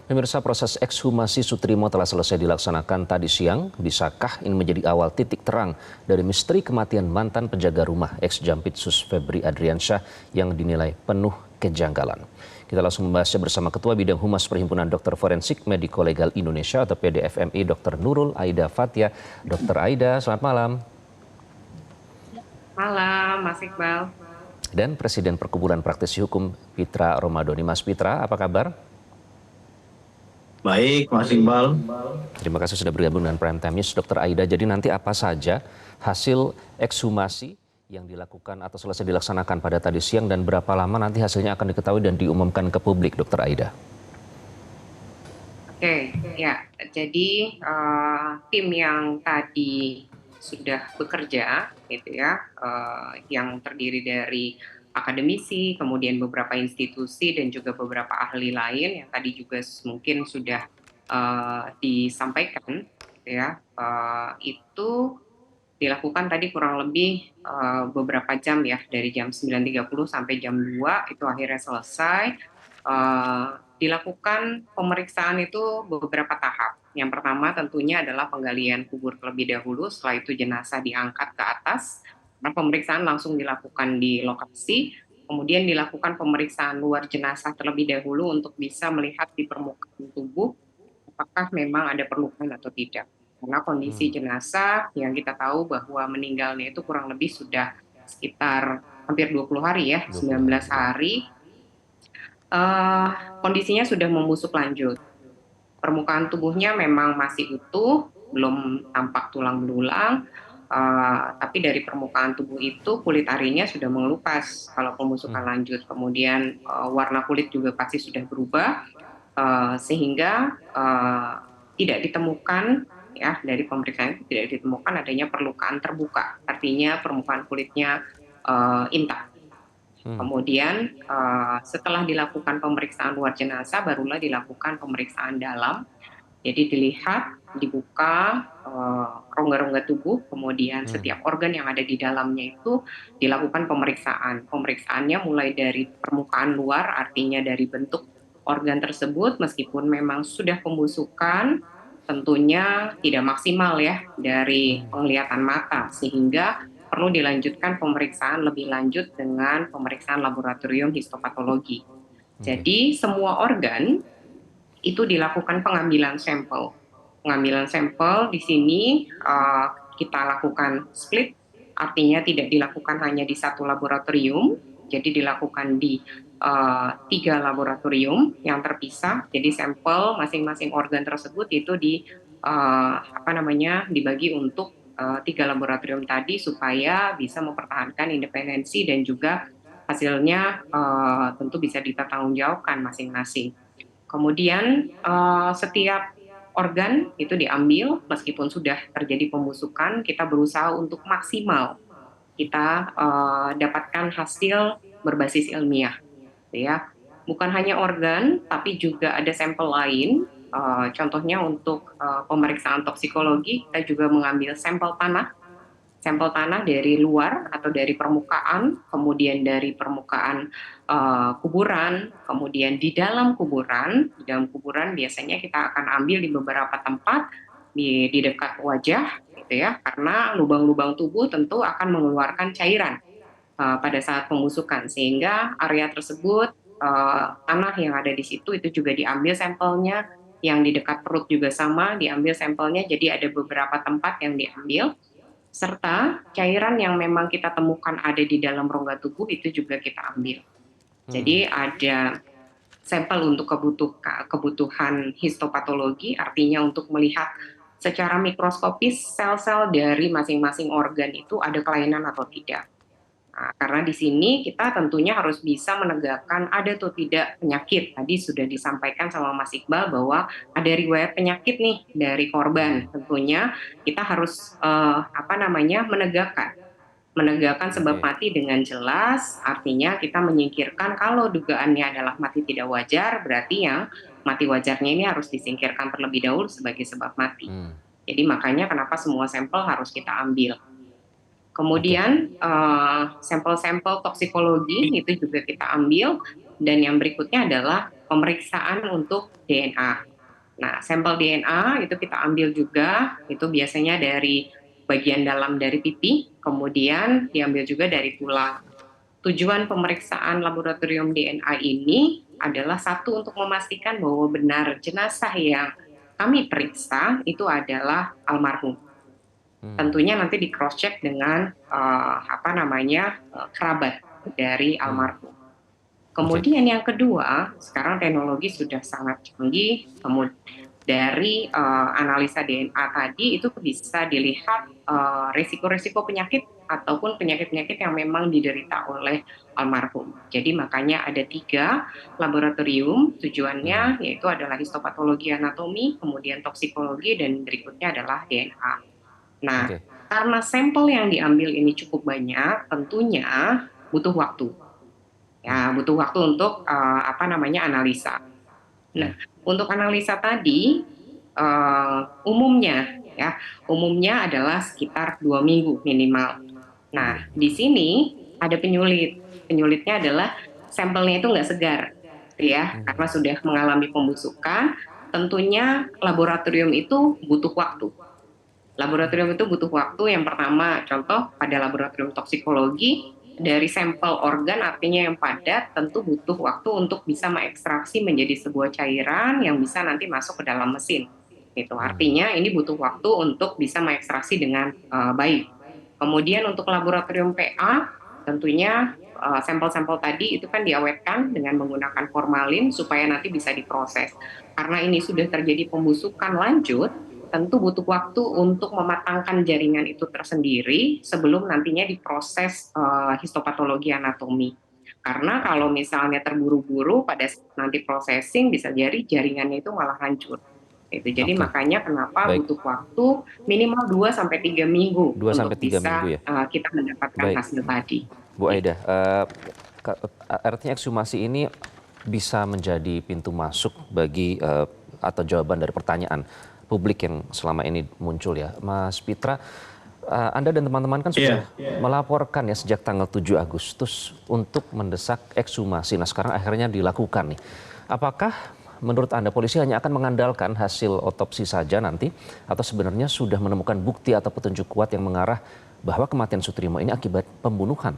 Pemirsa, proses ekshumasi Sutrimo telah selesai dilaksanakan tadi siang. Bisakah ini menjadi awal titik terang dari misteri kematian mantan penjaga rumah ex-Jampitsus Febri Adriansyah yang dinilai penuh kejanggalan? Kita langsung membahasnya bersama Ketua Bidang Humas Perhimpunan Dokter Forensik Mediko Legal Indonesia atau PDFMI, Dr. Nurul Aida Fathia. Dr. Aida, selamat malam. Malam, Mas Iqbal. Dan Presiden Perkumpulan Praktisi Hukum Pitra Romadhoni. Mas Pitra, apa kabar? Baik, Mas Iqbal. Terima kasih sudah bergabung dengan Prime Time News, Dr. Aida. Jadi nanti apa saja hasil ekshumasi yang dilakukan atau selesai dilaksanakan pada tadi siang dan berapa lama nanti hasilnya akan diketahui dan diumumkan ke publik, Dr. Aida? Oke, ya. Jadi tim yang tadi sudah bekerja, gitu ya, yang terdiri dari akademisi, kemudian beberapa institusi dan juga beberapa ahli lain yang tadi juga mungkin sudah disampaikan, gitu ya, itu dilakukan tadi kurang lebih beberapa jam ya, dari jam 9.30 sampai jam 2 itu akhirnya selesai. Dilakukan pemeriksaan itu beberapa tahap. Yang pertama tentunya adalah penggalian kubur terlebih dahulu, setelah itu jenazah diangkat ke atas. Nah, pemeriksaan langsung dilakukan di lokasi, kemudian dilakukan pemeriksaan luar jenazah terlebih dahulu untuk bisa melihat di permukaan tubuh apakah memang ada perlukaan atau tidak. Karena kondisi jenazah yang kita tahu bahwa meninggalnya itu kurang lebih sudah sekitar hampir 20 hari ya, 19 hari. Kondisinya sudah membusuk lanjut. Permukaan tubuhnya memang masih utuh, belum tampak tulang belulang, tapi dari permukaan tubuh itu kulit arinya sudah mengelupas kalau pembusukan lanjut. Kemudian warna kulit juga pasti sudah berubah, sehingga tidak ditemukan ya, dari pemeriksaan itu tidak ditemukan adanya perlukaan terbuka, artinya permukaan kulitnya intak. Kemudian setelah dilakukan pemeriksaan luar jenazah, barulah dilakukan pemeriksaan dalam. Jadi dilihat, dibuka rongga-rongga tubuh, kemudian setiap organ yang ada di dalamnya itu dilakukan pemeriksaan. Pemeriksaannya mulai dari permukaan luar, artinya dari bentuk organ tersebut, meskipun memang sudah pembusukan, tentunya tidak maksimal ya dari penglihatan mata, sehingga perlu dilanjutkan pemeriksaan lebih lanjut dengan pemeriksaan laboratorium histopatologi. Jadi semua organ itu dilakukan pengambilan sampel. Pengambilan sampel di sini kita lakukan split, artinya tidak dilakukan hanya di satu laboratorium, jadi dilakukan di 3 laboratorium yang terpisah. Jadi sampel masing-masing organ tersebut itu dibagi untuk 3 laboratorium tadi supaya bisa mempertahankan independensi dan juga hasilnya tentu bisa dipertanggungjawabkan masing-masing. Kemudian setiap organ itu diambil, meskipun sudah terjadi pembusukan, kita berusaha untuk maksimal kita dapatkan hasil berbasis ilmiah, ya. Bukan hanya organ, tapi juga ada sampel lain. Contohnya untuk pemeriksaan toksikologi, kita juga mengambil sampel tanah dari luar atau dari permukaan, kemudian dari permukaan kuburan, kemudian di dalam kuburan biasanya kita akan ambil di beberapa tempat di dekat wajah, gitu ya, karena lubang-lubang tubuh tentu akan mengeluarkan cairan pada saat pembusukan, sehingga area tersebut tanah yang ada di situ itu juga diambil sampelnya, yang di dekat perut juga sama diambil sampelnya, jadi ada beberapa tempat yang diambil, serta cairan yang memang kita temukan ada di dalam rongga tubuh itu juga kita ambil. Jadi ada sampel untuk kebutuhan histopatologi, artinya untuk melihat secara mikroskopis sel-sel dari masing-masing organ itu ada kelainan atau tidak. Nah, karena di sini kita tentunya harus bisa menegakkan ada atau tidak penyakit. Tadi sudah disampaikan sama Mas Iqbal bahwa ada riwayat penyakit nih dari korban. Tentunya kita harus menegakkan sebab mati dengan jelas. Artinya kita menyingkirkan kalau dugaannya adalah mati tidak wajar, berarti yang mati wajarnya ini harus disingkirkan terlebih dahulu sebagai sebab mati. Jadi makanya kenapa semua sampel harus kita ambil. Kemudian sampel-sampel toksikologi itu juga kita ambil, dan yang berikutnya adalah pemeriksaan untuk DNA. Nah, sampel DNA itu kita ambil juga, itu biasanya dari bagian dalam dari pipi, kemudian diambil juga dari tulang. Tujuan pemeriksaan laboratorium DNA ini adalah satu untuk memastikan bahwa benar jenazah yang kami periksa itu adalah almarhum. Tentunya nanti di cross check dengan kerabat dari almarhum. Kemudian yang kedua, sekarang teknologi sudah sangat canggih. Kemudian dari analisa DNA tadi itu bisa dilihat resiko-resiko penyakit ataupun penyakit-penyakit yang memang diderita oleh almarhum. Jadi makanya ada 3 laboratorium, tujuannya yaitu adalah histopatologi anatomi, kemudian toksikologi, dan berikutnya adalah DNA. Nah, karena sampel yang diambil ini cukup banyak, tentunya butuh waktu. Ya, butuh waktu untuk analisa. Nah, untuk analisa tadi umumnya adalah sekitar 2 minggu minimal. Nah, di sini ada penyulit. Penyulitnya adalah sampelnya itu nggak segar, ya, karena sudah mengalami pembusukan. Tentunya laboratorium itu butuh waktu. Laboratorium itu butuh waktu. Yang pertama, contoh pada laboratorium toksikologi, dari sampel organ artinya yang padat tentu butuh waktu untuk bisa mengekstraksi menjadi sebuah cairan yang bisa nanti masuk ke dalam mesin. Itu artinya ini butuh waktu untuk bisa mengekstraksi dengan baik. Kemudian untuk laboratorium PA tentunya sampel-sampel tadi itu kan diawetkan dengan menggunakan formalin supaya nanti bisa diproses. Karena ini sudah terjadi pembusukan lanjut, tentu butuh waktu untuk mematangkan jaringan itu tersendiri sebelum nantinya diproses histopatologi anatomi. Karena kalau misalnya terburu-buru pada nanti processing bisa jadi jaringannya itu malah hancur. Itu jadi makanya kenapa butuh waktu minimal 2-3 minggu 2 untuk sampai 3 bisa minggu ya. kita mendapatkan hasil tadi. Bu Aida, artinya ekshumasi ini bisa menjadi pintu masuk bagi atau jawaban dari pertanyaan publik yang selama ini muncul ya. Mas Pitra, Anda dan teman-teman kan sudah melaporkan ya sejak tanggal 7 Agustus untuk mendesak ekshumasi. Nah sekarang akhirnya dilakukan nih. Apakah menurut Anda polisi hanya akan mengandalkan hasil otopsi saja nanti atau sebenarnya sudah menemukan bukti atau petunjuk kuat yang mengarah bahwa kematian Soetrimo ini akibat pembunuhan?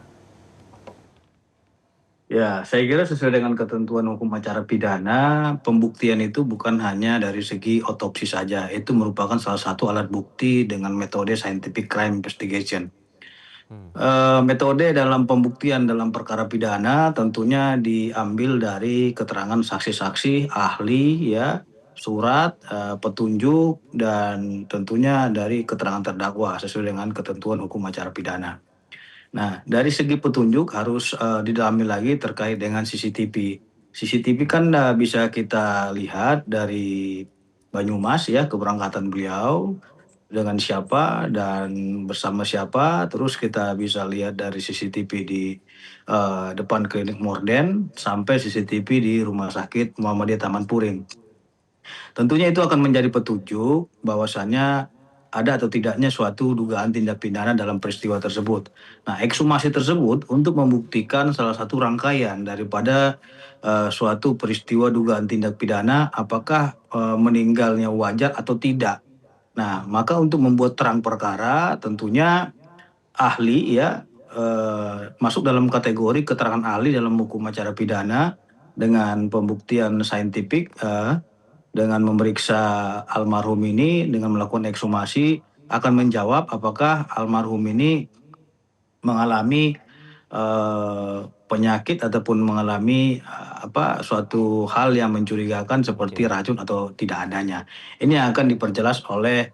Ya, saya kira sesuai dengan ketentuan hukum acara pidana, pembuktian itu bukan hanya dari segi otopsi saja. Itu merupakan salah satu alat bukti dengan metode scientific crime investigation. Metode dalam pembuktian dalam perkara pidana tentunya diambil dari keterangan saksi-saksi, ahli, ya, surat, petunjuk, dan tentunya dari keterangan terdakwa sesuai dengan ketentuan hukum acara pidana. Nah, dari segi petunjuk harus didalami lagi terkait dengan CCTV. CCTV kan bisa kita lihat dari Banyumas ya, keberangkatan beliau dengan siapa dan bersama siapa. Terus kita bisa lihat dari CCTV di depan klinik Morden sampai CCTV di Rumah Sakit Muhammadiyah Taman Puring. Tentunya itu akan menjadi petunjuk bahwasannya ada atau tidaknya suatu dugaan tindak pidana dalam peristiwa tersebut. Nah, ekshumasi tersebut untuk membuktikan salah satu rangkaian daripada suatu peristiwa dugaan tindak pidana, apakah meninggalnya wajar atau tidak. Nah, maka untuk membuat terang perkara tentunya ahli ya masuk dalam kategori keterangan ahli dalam hukum acara pidana dengan pembuktian saintifik, dengan memeriksa almarhum ini, dengan melakukan ekshumasi, akan menjawab apakah almarhum ini mengalami penyakit ataupun mengalami suatu hal yang mencurigakan seperti racun atau tidak adanya. Ini akan diperjelas oleh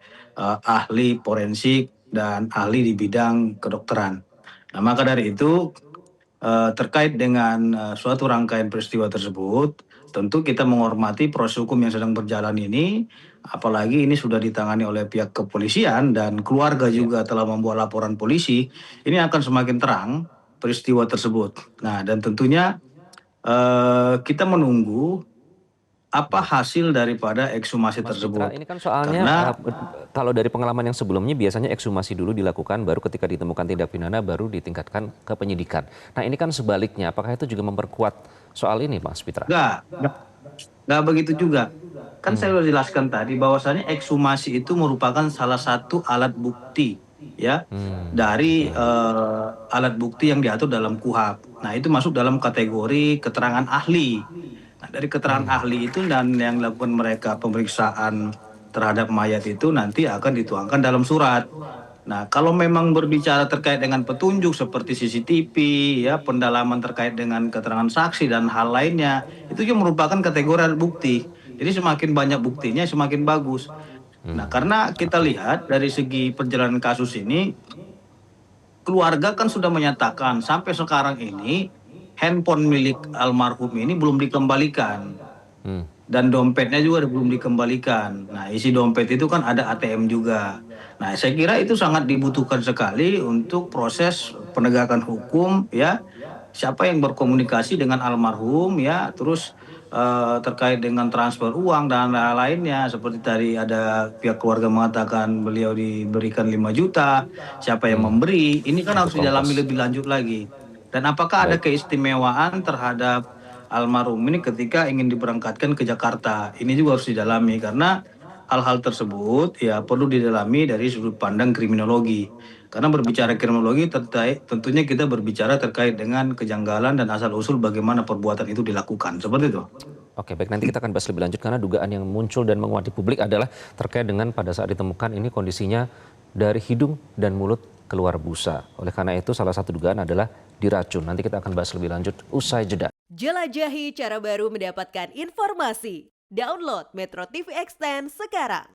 ahli forensik dan ahli di bidang kedokteran. Nah, maka dari itu terkait dengan suatu rangkaian peristiwa tersebut, tentu kita menghormati proses hukum yang sedang berjalan ini, apalagi ini sudah ditangani oleh pihak kepolisian dan keluarga juga telah membuat laporan polisi, ini akan semakin terang peristiwa tersebut. Nah, dan tentunya kita menunggu apa hasil daripada ekshumasi Mas tersebut. Pitra, ini kan soalnya kalau dari pengalaman yang sebelumnya biasanya ekshumasi dulu dilakukan, baru ketika ditemukan tindak pidana baru ditingkatkan ke penyidikan. Nah ini kan sebaliknya, apakah itu juga memperkuat soal ini Mas Pitra? Nggak begitu juga. Kan saya sudah jelaskan tadi bahwasanya ekshumasi itu merupakan salah satu alat bukti ya dari alat bukti yang diatur dalam KUHP. Nah, itu masuk dalam kategori keterangan ahli. Nah, dari keterangan ahli itu dan yang dilakukan mereka pemeriksaan terhadap mayat itu nanti akan dituangkan dalam surat. Nah, kalau memang berbicara terkait dengan petunjuk seperti CCTV, ya, pendalaman terkait dengan keterangan saksi dan hal lainnya, itu juga merupakan kategori alat bukti. Jadi semakin banyak buktinya, semakin bagus. Nah, karena kita lihat dari segi perjalanan kasus ini, keluarga kan sudah menyatakan sampai sekarang ini handphone milik almarhum ini belum dikembalikan dan dompetnya juga belum dikembalikan. Nah, isi dompet itu kan ada ATM juga. Nah, saya kira itu sangat dibutuhkan sekali untuk proses penegakan hukum ya. Siapa yang berkomunikasi dengan almarhum ya, terus terkait dengan transfer uang dan lainnya seperti tadi ada pihak keluarga mengatakan beliau diberikan 5 juta, siapa yang memberi, ini kan harus didalami lebih lanjut lagi. Dan apakah ada keistimewaan terhadap almarhum ini ketika ingin diberangkatkan ke Jakarta? Ini juga harus didalami karena hal-hal tersebut ya perlu didalami dari sudut pandang kriminologi. Karena berbicara kriminologi tentunya kita berbicara terkait dengan kejanggalan dan asal-usul bagaimana perbuatan itu dilakukan. Seperti itu. Oke, baik, nanti kita akan bahas lebih lanjut karena dugaan yang muncul dan menguat di publik adalah terkait dengan pada saat ditemukan ini kondisinya dari hidung dan mulut keluar busa. Oleh karena itu salah satu dugaan adalah diracun. Nanti kita akan bahas lebih lanjut usai jeda. Jelajahi cara baru mendapatkan informasi. Download Metro TV Extend sekarang.